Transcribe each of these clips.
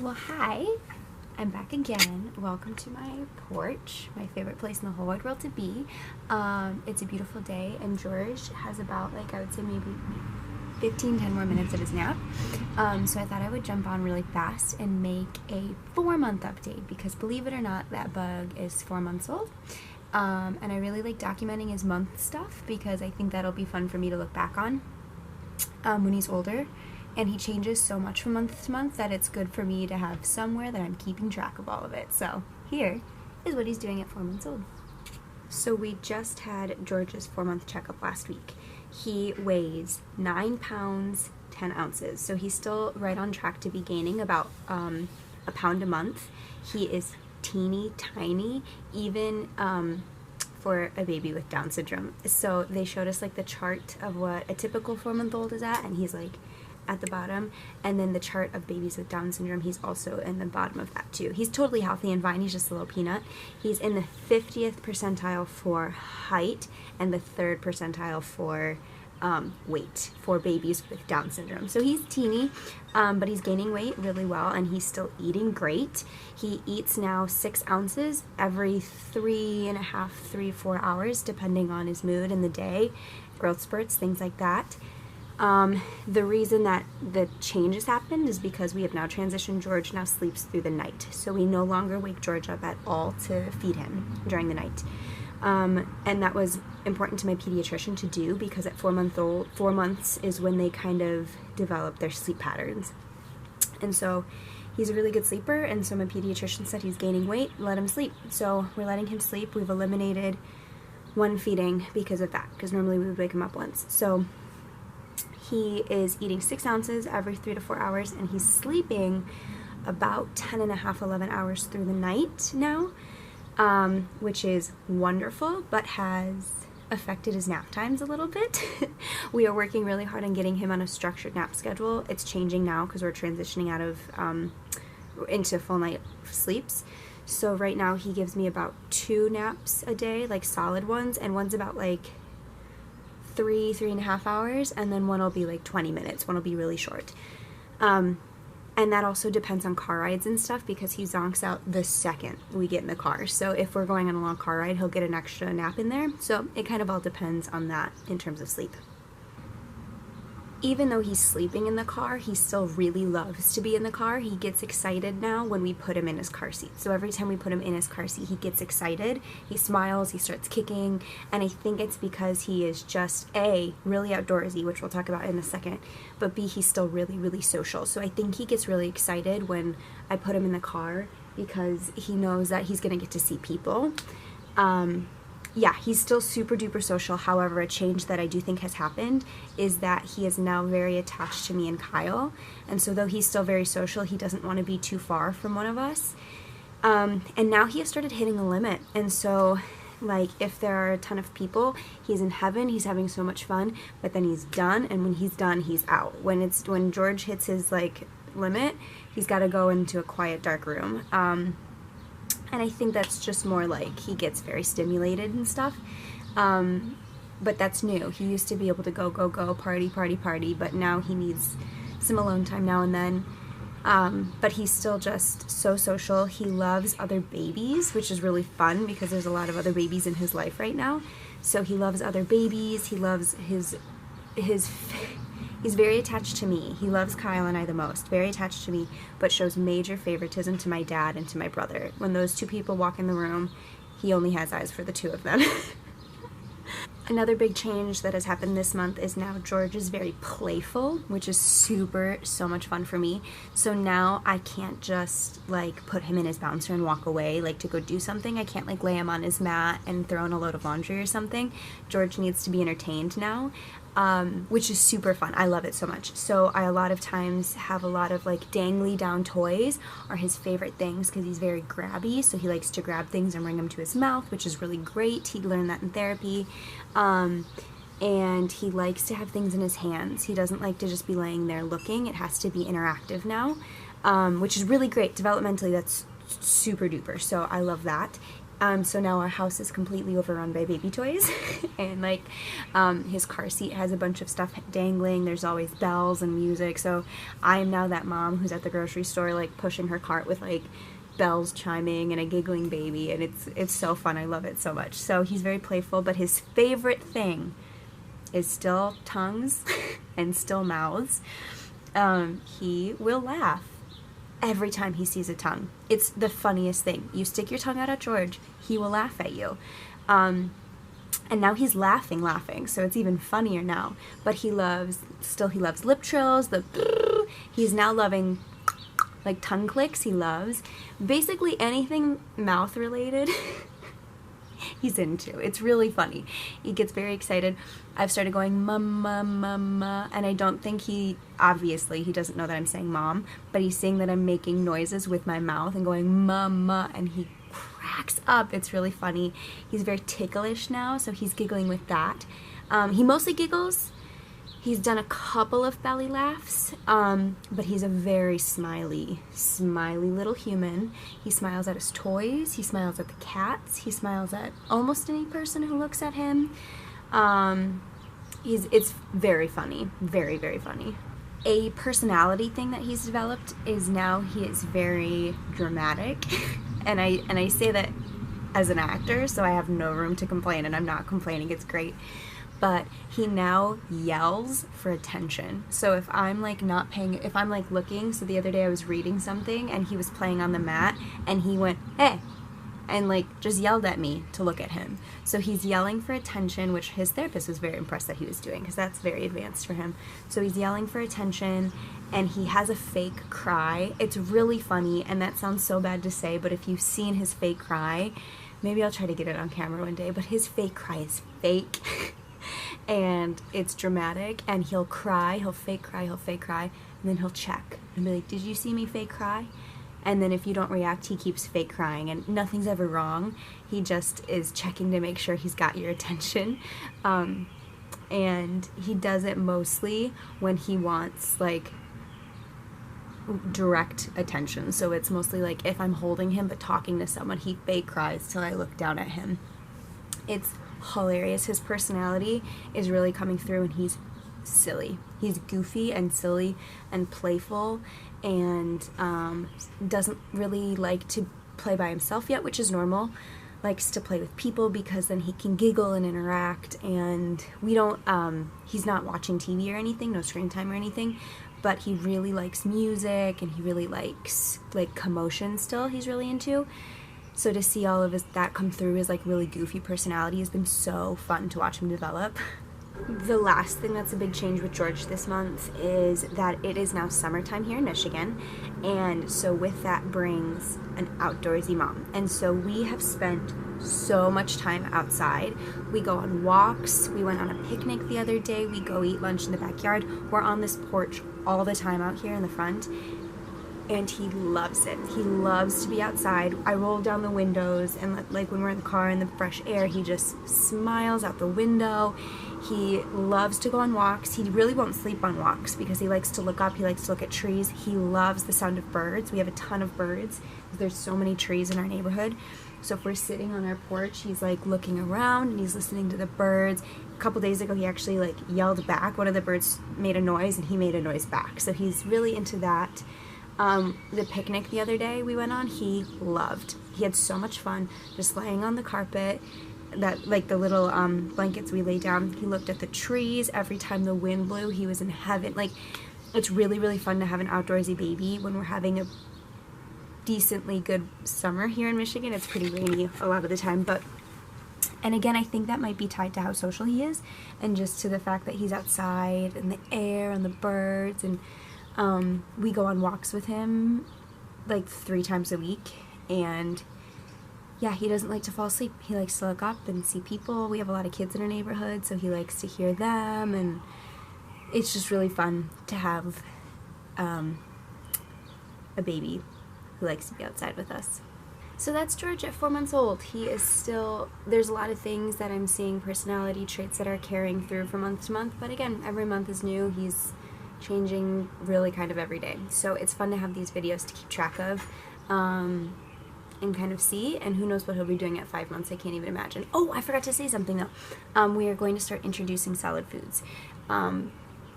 Well, hi. I'm back again. Welcome to my porch, my favorite place in the whole wide world to be. It's a beautiful day, and George has about, I would say maybe 10 more minutes of his nap. So I thought I would jump on really fast and make a 4-month update because, believe it or not, that bug is 4 months old. And I really like documenting his month stuff because I think that'll be fun for me to look back on when he's older. And he changes so much from month to month that it's good for me to have somewhere that I'm keeping track of all of it. So here is what he's doing at 4 months old. So we just had George's 4-month checkup last week. He weighs 9 pounds, 10 ounces. So he's still right on track to be gaining about a pound a month. He is teeny tiny, even for a baby with Down syndrome. So they showed us the chart of what a typical 4-month-old is at, and he's at the bottom, and then the chart of babies with Down syndrome, he's also in the bottom of that too. He's totally healthy and fine, he's just a little peanut. He's in the 50th percentile for height and the 3rd percentile for weight for babies with Down syndrome. So he's teeny, but he's gaining weight really well, and he's still eating great. He eats now 6 ounces every 3.5, 4 hours, depending on his mood in the day, growth spurts, things like that. The reason that the changes happened is because we have now transitioned. George now sleeps through the night, so we no longer wake George up at all to feed him during the night. And that was important to my pediatrician to do because at 4 months is when they kind of develop their sleep patterns. And so he's a really good sleeper, and so my pediatrician said he's gaining weight, let him sleep. So we're letting him sleep. We've eliminated one feeding because of that, because normally we would wake him up once. So he is eating 6 ounces every 3 to 4 hours, and he's sleeping about 10.5, 11 hours through the night now, which is wonderful, but has affected his nap times a little bit. We are working really hard on getting him on a structured nap schedule. It's changing now because we're transitioning out of into full night sleeps. So right now he gives me about 2 naps a day, solid ones, and one's about 3.5 hours, and then one will be 20 minutes. One will be really short. And that also depends on car rides and stuff because he zonks out the second we get in the car. So if we're going on a long car ride, he'll get an extra nap in there. So it kind of all depends on that in terms of sleep. Even though he's sleeping in the car, he still really loves to be in the car. He gets excited now when we put him in his car seat. So every time we put him in his car seat, he gets excited. He smiles, he starts kicking, and I think it's because he is just A, really outdoorsy, which we'll talk about in a second, but B, he's still really, really social. So I think he gets really excited when I put him in the car because he knows that he's gonna get to see people. Yeah, he's still super duper social. However, a change that I do think has happened is that he is now very attached to me and Kyle. And so though he's still very social, he doesn't want to be too far from one of us. And now he has started hitting a limit. And so if there are a ton of people, he's in heaven, he's having so much fun, but then he's done. And when he's done, he's out. When George hits his limit, he's got to go into a quiet, dark room. And I think that's just more he gets very stimulated and stuff. But that's new. He used to be able to go, party, but now he needs some alone time now and then. But he's still just so social. He loves other babies, which is really fun because there's a lot of other babies in his life right now. So he loves other babies. He loves he's very attached to me. He loves Kyle and I the most, very attached to me, but shows major favoritism to my dad and to my brother. When those two people walk in the room, he only has eyes for the two of them. Another big change that has happened this month is now George is very playful, which is so much fun for me. So now I can't just put him in his bouncer and walk away to go do something. I can't lay him on his mat and throw in a load of laundry or something. George needs to be entertained now. Which is super fun. I love it so much. So I a lot of times have a lot of dangly down toys are his favorite things because he's very grabby. So he likes to grab things and bring them to his mouth, which is really great. He learned that in therapy. And he likes to have things in his hands. He doesn't like to just be laying there looking. It has to be interactive now, which is really great. Developmentally, that's super duper. So I love that. So now our house is completely overrun by baby toys, and like his car seat has a bunch of stuff dangling. There's always bells and music. So I am now that mom who's at the grocery store like pushing her cart with like bells chiming and a giggling baby, and it's so fun. I love it so much. So he's very playful, but his favorite thing is still tongues and still mouths. He will laugh every time he sees a tongue. It's the funniest thing. You stick your tongue out at George, he will laugh at you. And now he's laughing, so it's even funnier now. But he loves lip trills, he's now loving like tongue clicks. He loves basically anything mouth related. He's into. It's really funny. He gets very excited. I've started going mama, mama, and I don't think obviously he doesn't know that I'm saying mom, but he's seeing that I'm making noises with my mouth and going mama, and he cracks up. It's really funny. He's very ticklish now, so he's giggling with that. He mostly giggles. He's done a couple of belly laughs, but he's a very smiley little human. He smiles at his toys, he smiles at the cats, he smiles at almost any person who looks at him. It's very funny, very, very funny. A personality thing that he's developed is now he is very dramatic, and I say that as an actor, so I have no room to complain, and I'm not complaining, it's great. But he now yells for attention. So if I'm like if I'm like looking, so the other day I was reading something and he was playing on the mat and he went, hey, and like just yelled at me to look at him. So he's yelling for attention, which his therapist was very impressed that he was doing because that's very advanced for him. So he's yelling for attention, and he has a fake cry. It's really funny, and that sounds so bad to say, but if you've seen his fake cry, maybe I'll try to get it on camera one day, but his fake cry is fake. And it's dramatic, and he'll cry, he'll fake cry, and then he'll check and be like, did you see me fake cry? And then if you don't react, he keeps fake crying, and nothing's ever wrong. He just is checking to make sure he's got your attention. And he does it mostly when he wants like direct attention. So it's mostly like if I'm holding him but talking to someone, he fake cries till I look down at him. It's hilarious. His personality is really coming through, and he's silly. He's goofy and silly and playful, and doesn't really like to play by himself yet, which is normal. Likes to play with people because then he can giggle and interact, and we don't he's not watching TV or anything, no screen time or anything, but he really likes music, and he really likes like commotion still. He's really into. So to see all of that come through his like really goofy personality has been so fun to watch him develop. The last thing that's a big change with George this month is that it is now summertime here in Michigan, and so with that brings an outdoorsy mom. And so we have spent so much time outside. We go on walks, we went on a picnic the other day, we go eat lunch in the backyard. We're on this porch all the time out here in the front, and he loves it. He loves to be outside. I roll down the windows, and like when we're in the car in the fresh air, he just smiles out the window. He loves to go on walks. He really won't sleep on walks because he likes to look up. He likes to look at trees. He loves the sound of birds. We have a ton of birds. There's so many trees in our neighborhood. So if we're sitting on our porch, he's like looking around and he's listening to the birds. A couple days ago, he actually like yelled back. One of the birds made a noise, and he made a noise back. So he's really into that. The picnic the other day we went on, he loved. He had so much fun just laying on the carpet, that like the little blankets we lay down. He looked at the trees. Every time the wind blew, he was in heaven. Like, it's really, really fun to have an outdoorsy baby when we're having a decently good summer here in Michigan. It's pretty rainy a lot of the time, and again, I think that might be tied to how social he is, and just to the fact that he's outside and the air and the birds, and we go on walks with him like 3 times a week, and yeah, he doesn't like to fall asleep. He likes to look up and see people. We have a lot of kids in our neighborhood, so he likes to hear them, and it's just really fun to have a baby who likes to be outside with us. So that's George at 4 months old. He is still, there's a lot of things that I'm seeing, personality traits that are carrying through from month to month, but again, every month is new. He's changing really kind of every day. So it's fun to have these videos to keep track of. and kind of see, and who knows what he'll be doing at 5 months. I can't even imagine. Oh, I forgot to say something though. We are going to start introducing solid foods,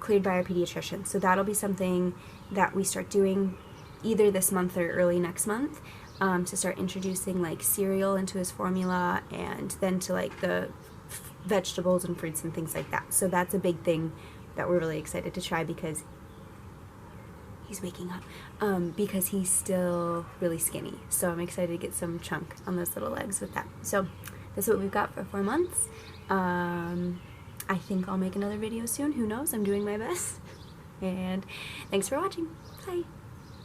cleared by our pediatrician. So that'll be something that we start doing either this month or early next month, to start introducing like cereal into his formula, and then to like the vegetables and fruits and things like that. So that's a big thing that we're really excited to try, because he's waking up, because he's still really skinny. So I'm excited to get some chunk on those little legs with that. So that's what we've got for 4 months. I think I'll make another video soon. Who knows? I'm doing my best. And thanks for watching. Bye.